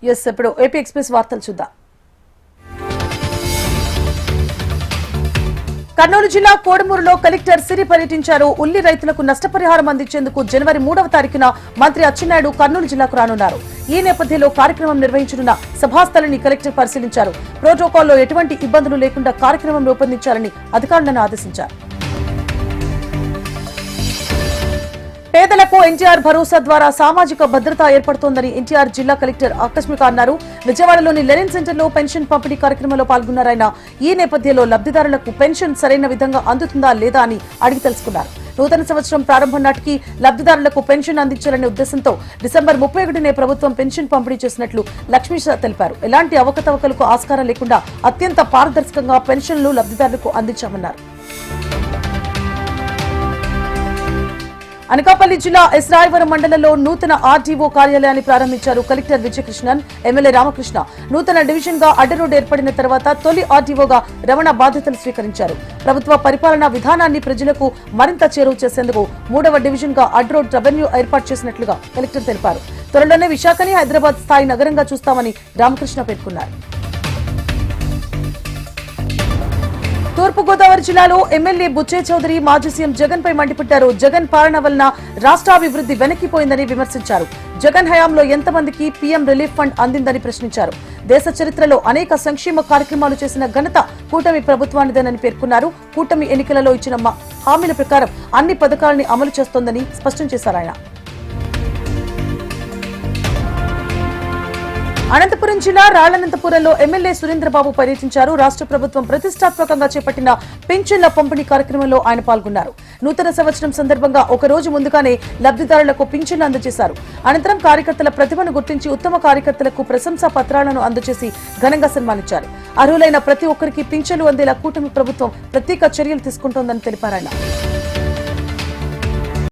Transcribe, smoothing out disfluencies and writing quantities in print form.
ఇప్పుడు AP express వార్తలు చూద్దాం. కర్నూలు జిల్లా కోడుమూరులో కలెక్టర్ సిరి పర్యటించారు. ఉల్లి రైతులకు నష్టపరిహారం అందించేందుకు జనవరి 3వ తారీఖున మంత్రి అచ్చెన్నాయుడు కర్నూలు జిల్లాకు రానున్నారు. ఈ నేపథ్యంలో కార్యక్రమం నిర్వహించనున్న సభాస్థలిని కలెక్టర్ పరిశీలించారు. ప్రోటోకాల్లో ఎటువంటి ఇబ్బందులు లేకుండా కార్యక్రమం రూపొందించాలని అధికారులను ఆదేశించారు. పేదలకు ఎన్టీఆర్ భరోసా ద్వారా సామాజిక భద్రత ఏర్పడుతోందని ఎన్టీఆర్ జిల్లా కలెక్టర్ ఆకస్మిక అన్నారు. విజయవాడలోని లెనిన్ సెంటర్లో పెన్షన్ పంపిణీ కార్యక్రమంలో పాల్గొన్నారాయన. ఈ నేపథ్యంలో లబ్ధిదారులకు పెన్షన్ సరైన విధంగా అందుతుందా లేదా అని అడిగి తెలుసుకున్నారు. నూతన సంవత్సరం ప్రారంభం నాటికి లబ్ధిదారులకు పెన్షన్ అందించాలనే ఉద్దేశంతో డిసెంబర్ 31నే ప్రభుత్వం పెన్షన్ పంపిణీ చేసినట్లు లక్ష్మీషా తెలిపారు. ఎలాంటి అవకతవకలకు ఆస్కారం లేకుండా అత్యంత పారదర్శకంగా పెన్షన్లు లబ్ధిదారులకు అందించామన్నారు. అనకాపల్లి జిల్లా ఎస్రాయవరం మండలంలో నూతన ఆర్డీఓ కార్యాలయాన్ని ప్రారంభించారు కలెక్టర్ విజయకృష్ణన్. ఎమ్మెల్యే రామకృష్ణ నూతన డివిజన్ గా అడ్డ రోడ్డు ఏర్పడిన తర్వాత తొలి ఆర్డీఓగా రమణ బాధ్యతలు స్వీకరించారు. ప్రభుత్వ పరిపాలనా విధానాన్ని ప్రజలకు మరింత చేరువ చేసేందుకు 3వ డివిజన్ గా అడ్డ రోడ్ రెవెన్యూ ఏర్పాటు చేసినట్లుగా కలెక్టర్ తెలిపారు. త్వరలోనే విశాఖని హైదరాబాద్ స్థాయి నగరంగా చూస్తామని రామకృష్ణ పేర్కొన్నారు. తూర్పుగోదావరి జిల్లాలో ఎమ్మెల్యే బుచ్చే చౌదరి మాజీ సీఎం జగన్ పై మండిపడ్డారు. జగన్ పాలన వలన రాష్ట్రాభివృద్ధి వెనక్కిపోయిందని విమర్శించారు. జగన్ హయాంలో ఎంతమందికి పీఎం రిలీఫ్ ఫండ్ అందిందని ప్రశ్నించారు. దేశ చరిత్రలో అనేక సంక్షేమ కార్యక్రమాలు చేసిన ఘనత కూటమి ప్రభుత్వానిదేనని పేర్కొన్నారు. కూటమి ఎన్నికలలో ఇచ్చిన హామీల ప్రకారం అన్ని పథకాలని అమలు చేస్తోందని స్పష్టం చేశారు ఆయన. అనంతపురం జిల్లా రాళ్లనంతపురంలో ఎమ్మెల్యే సురేంద్రబాబు పర్యటించారు. రాష్ట్ర ప్రభుత్వం ప్రతిష్టాత్మకంగా చేపట్టిన పింఛన్ల పంపిణీ కార్యక్రమంలో ఆయన పాల్గొన్నారు. నూతన సంవత్సరం సందర్భంగా ఒక రోజు ముందుగానే లబ్ధిదారులకు పింఛన్లు అందజేశారు. అనంతరం కార్యకర్తల ప్రతిభను గుర్తించి ఉత్తమ కార్యకర్తలకు ప్రశంసా పత్రాలను అందజేసి ఘనంగా సన్మానించారు. అర్హులైన ప్రతి ఒక్కరికి పింఛన్లు అందేలా కూటమి ప్రభుత్వం ప్రత్యేక చర్యలు తీసుకుంటోందని తెలిపారాయన.